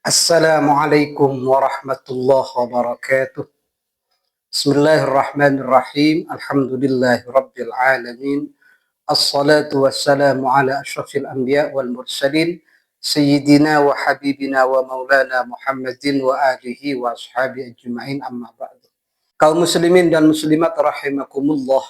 Assalamualaikum warahmatullahi wabarakatuh. Bismillahirrahmanirrahim. Alhamdulillahi rabbil alamin. Assalatu wassalamu ala asyrafil anbiya wal mursalin. Sayyidina wa habibina wa maulana Muhammadin wa alihi wa ashabi ajma'in, amma ba'du. Kaum muslimin dan muslimat rahimakumullah.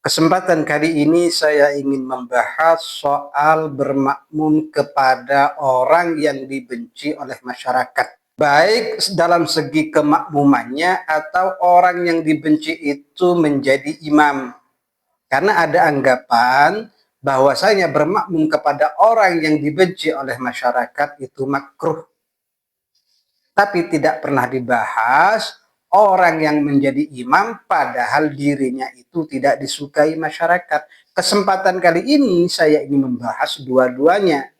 Kesempatan kali ini saya ingin membahas soal bermakmum kepada orang yang dibenci oleh masyarakat. Baik dalam segi kemakmumannya atau orang yang dibenci itu menjadi imam. Karena ada anggapan bahwasanya bermakmum kepada orang yang dibenci oleh masyarakat itu makruh. Tapi tidak pernah dibahas orang yang menjadi imam padahal dirinya itu tidak disukai masyarakat. Kesempatan kali ini saya ingin membahas dua-duanya.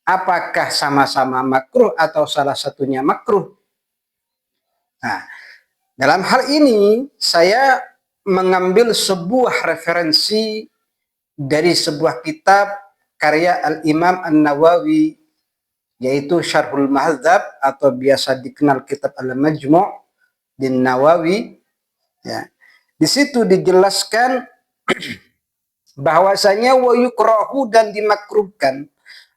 Apakah sama-sama makruh atau salah satunya makruh? Nah, dalam hal ini saya mengambil sebuah referensi dari sebuah kitab karya Al-Imam An-Nawawi, yaitu Syarhul Mahdzab atau biasa dikenal kitab Al-Majmu' din Nawawi. Ya. Di situ dijelaskan bahwasanya wa yukrahu dan dimakruhkan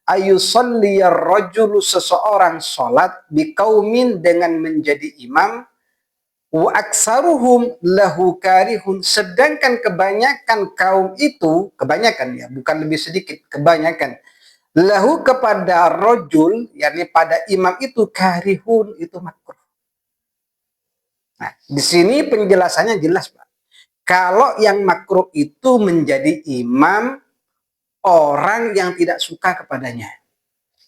ayusalliyar rajulu seseorang salat biqaumin dengan menjadi imam wa aksaruhum lahu karihun, sedangkan kebanyakan kaum itu, kebanyakan ya, bukan lebih sedikit, kebanyakan lahu kepada rajul, yakni pada imam itu karihun, itu makruh. Nah, di sini penjelasannya jelas, Pak. Kalau yang makruh itu menjadi imam orang yang tidak suka kepadanya,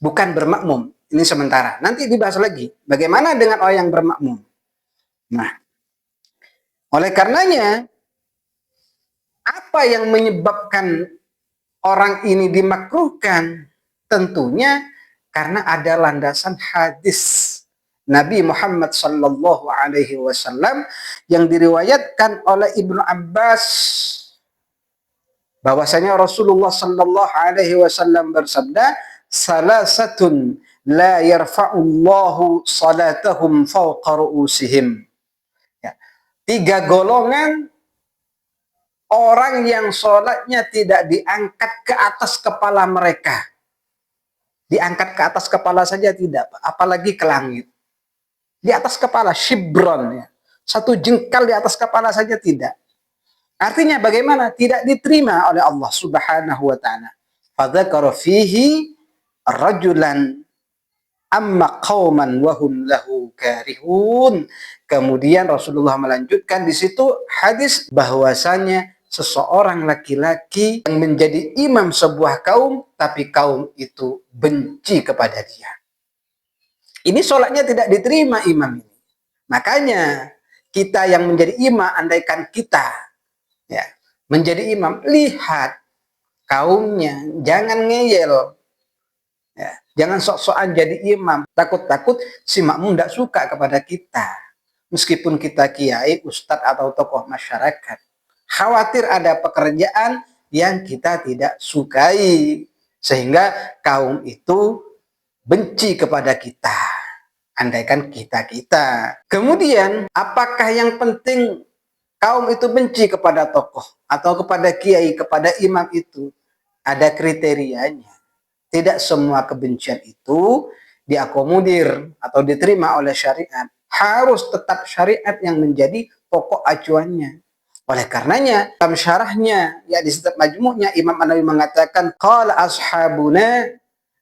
bukan bermakmum. Ini sementara. Nanti dibahas lagi. Bagaimana dengan orang yang bermakmum? Nah, oleh karenanya, apa yang menyebabkan orang ini dimakruhkan? Tentunya karena ada landasan hadis Nabi Muhammad sallallahu alaihi wasallam yang diriwayatkan oleh Ibnu Abbas bahwasanya Rasulullah sallallahu alaihi wasallam bersabda, "Salasatun la yarfa'ullahu salatahum fawqa ru'usihim." Ya. 3 golongan orang yang sholatnya tidak diangkat ke atas kepala mereka. Diangkat ke atas kepala saja tidak, apalagi ke langit. Di atas kepala, shibron, ya. 1 jengkal di atas kepala saja tidak. Artinya bagaimana? Tidak diterima oleh Allah Subhanahu wa ta'ala. Fadzakara fihi rajulan amma qauman wa hum lahu karihun. Kemudian Rasulullah melanjutkan di situ hadis bahwasanya seseorang laki-laki yang menjadi imam sebuah kaum, tapi kaum itu benci kepada dia. Ini sholatnya tidak diterima imam ini. Makanya kita yang menjadi imam, andaikan kita ya menjadi imam, lihat kaumnya, jangan ngeyel. Ya, jangan sok-sokan jadi imam. Takut-takut si makmum tidak suka kepada kita. Meskipun kita kiai, ustadz, atau tokoh masyarakat. Khawatir ada pekerjaan yang kita tidak sukai. Sehingga kaum itu benci kepada kita. Andaikan kita-kita. Kemudian, apakah yang penting kaum itu benci kepada tokoh atau kepada kiai, kepada imam itu? Ada kriterianya. Tidak semua kebencian itu diakomodir atau diterima oleh syariat. Harus tetap syariat yang menjadi pokok acuannya. Oleh karenanya, dalam syarahnya, ya di setiap majmu'nya, Imam An-Nawawi mengatakan, qala ashabuna,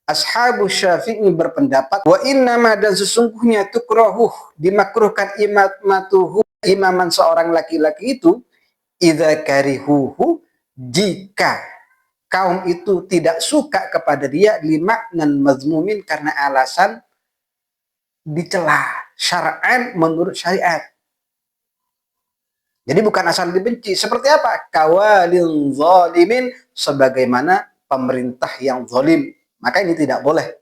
ashabu Syafi'i berpendapat, wa innama, dan sesungguhnya tukrahuh, dimakruhkan imamatuhu, imaman seorang laki-laki itu, idza karihuhu, jika kaum itu tidak suka kepada dia, limaknan mazmumin, karena alasan dicela syar'an menurut syariat. Jadi bukan asal dibenci. Seperti apa? Kawalin zalimin, sebagaimana pemerintah yang zalim. Maka ini tidak boleh.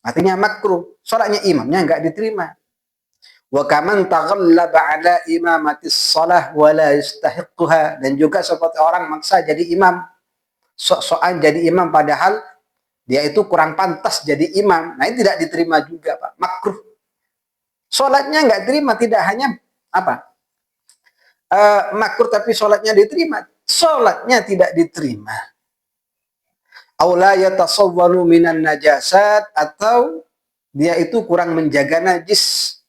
Artinya makruh. Sholatnya imamnya enggak diterima. Wa kaman taghallaba ala imamatis shalah wa la yastahiqquha, dan juga seperti orang maksa jadi imam. Sok-sokan jadi imam padahal dia itu kurang pantas jadi imam. Nah, ini tidak diterima juga, Pak. Makruh. Sholatnya nggak terima, tidak hanya apa? Makruh tapi sholatnya diterima. Sholatnya tidak diterima. Aula yatasawwalu minan najasat, atau dia itu kurang menjaga najis.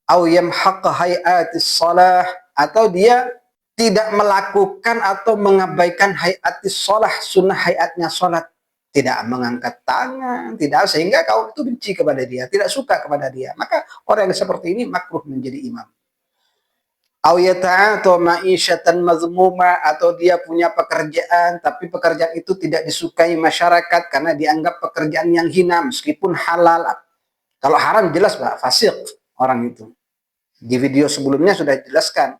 Au yamhaqqa hayatis shalah, atau dia tidak melakukan atau mengabaikan hayatis shalah, sunnah hayatnya sholat. Tidak mengangkat tangan, tidak, sehingga kaum itu benci kepada dia, tidak suka kepada dia. Maka orang yang seperti ini makruh menjadi imam. Au yata'atu ma'isyatan mazmuma, atau dia punya pekerjaan tapi pekerjaan itu tidak disukai masyarakat karena dianggap pekerjaan yang hina meskipun halal. Kalau haram jelas, Pak, fasik orang itu. Di video sebelumnya sudah dijelaskan.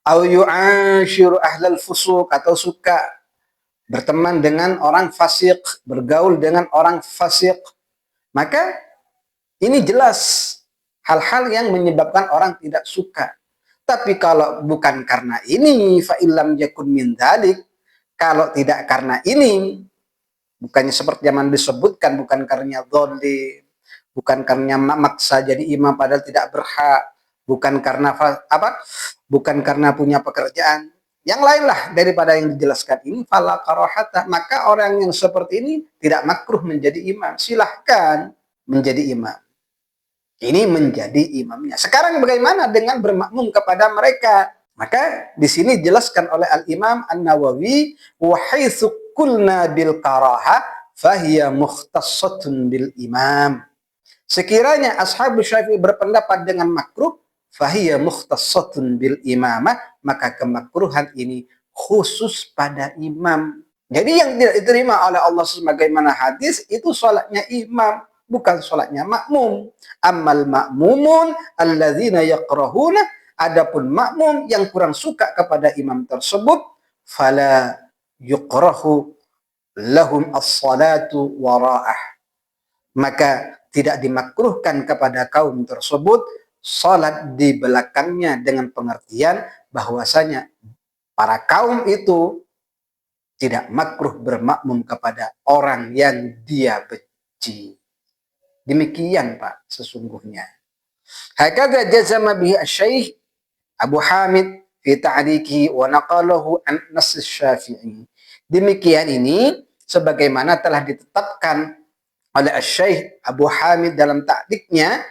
Au yu'ashiru ahlal fusuq, atau suka berteman dengan orang fasik, bergaul dengan orang fasik. Maka ini jelas hal-hal yang menyebabkan orang tidak suka. Tapi kalau bukan karena ini, fa illam yakun min dzalik, kalau tidak karena ini, bukannya seperti yang disebutkan, bukan karena dhalim, bukan karena maksa jadi imam padahal tidak berhak, bukan karena apa? Bukan karena punya pekerjaan. Yang lainlah daripada yang dijelaskan ini, fala karahata, maka orang yang seperti ini tidak makruh menjadi imam. Silahkan menjadi imam. Ini menjadi imamnya. Sekarang bagaimana dengan bermakmum kepada mereka? Maka di sini dijelaskan oleh Al-Imam An-Nawawi, wa haitsu qulna bil karaha fahiya mukhtassatun bil imam. Sekiranya ashabu Syafi'i berpendapat dengan makruh, fahiya mukhtassatun bil imamah, maka kemakruhan ini khusus pada imam. Jadi yang tidak diterima oleh Allah sebagaimana hadis itu salatnya imam, bukan salatnya makmum. Ammal ma'mumun alladzina yakrahuna, adapun makmum yang kurang suka kepada imam tersebut, fala yukrahu lahum as-salatu wara'ah, maka tidak dimakruhkan kepada kaum tersebut salat di belakangnya, dengan pengertian bahwasanya para kaum itu tidak makruh bermakmum kepada orang yang dia benci. Demikian, Pak, sesungguhnya. Hakadha jazama bihi asy-Syaikh Abu Hamid fi ta'liqihi wa naqalahu an Nass Syafi'i. Demikian ini sebagaimana telah ditetapkan oleh Asy-Syaikh Abu Hamid dalam ta'liqnya,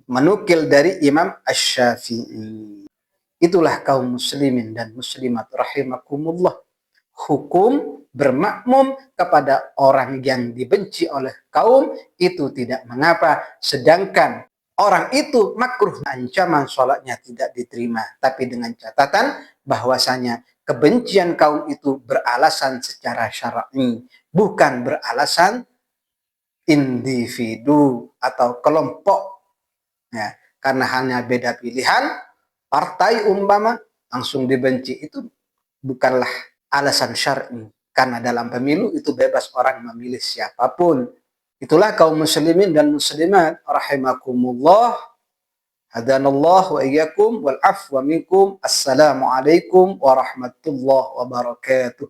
menukil dari Imam Asy-Syafi'i. Itulah kaum muslimin dan muslimat rahimakumullah. Hukum bermakmum kepada orang yang dibenci oleh kaum itu tidak mengapa, sedangkan orang itu makruh, ancaman sholatnya tidak diterima, tapi dengan catatan bahwasanya kebencian kaum itu beralasan secara syar'i, bukan beralasan individu atau kelompok. Ya, karena hanya beda pilihan, partai umpama langsung dibenci, itu bukanlah alasan syar'i. Karena dalam pemilu itu bebas orang memilih siapapun. Itulah kaum muslimin dan muslimat rahimakumullah. Hadanallah wa iyyakum wal afwa minkum. Assalamualaikum warahmatullahi wabarakatuh.